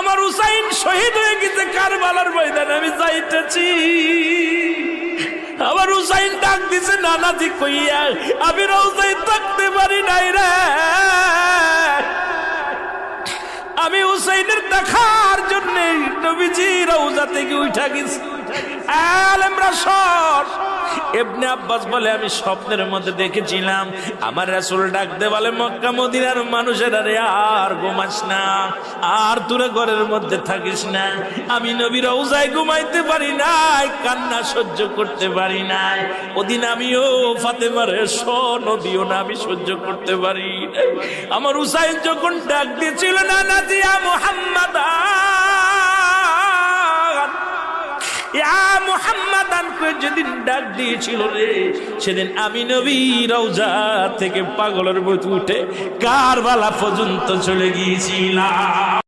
আমার হুসাইন শহীদ হয়ে গেছে কারবালার ময়দানে, আমি যাইতেছি। আমার হুসাইন ডাক দিছে নানাজি কইয়া, আমি রওজায় থাকতে পারি নাই রে, আমি হুসাইনের দেখার জন্য নবীজি রওজা থেকে উঠা গেছি। আলেমরা সর। ইবনে আব্বাস বলে আমি স্বপ্নের মধ্যে দেখেছিলাম আমার রাসূল ডাক দে বলে, মক্কা মদিনার মানুষেরা রে আর ঘুমাস না, আর তোরা ঘরের মধ্যে থাকিস না। আমি নবী রওজায় ঘুমাইতে পারি নাই, কান্না সহ্য করতে পারি নাই। ওদিন আমিও ফাতেমার নদীও না আমি সহ্য করতে পারি। আমার হুসাইন যখন ডাক দিয়েছিল না নাজি ইয়া মুহাম্মাদ ইয়া মুহাম্মাদান কই যেদিন ডাক দিয়েছিল রে, সেদিন আমি নবী রওজা থেকে পাগলের মতো উঠে কারবালা পর্যন্ত চলে গিয়েছিলাম।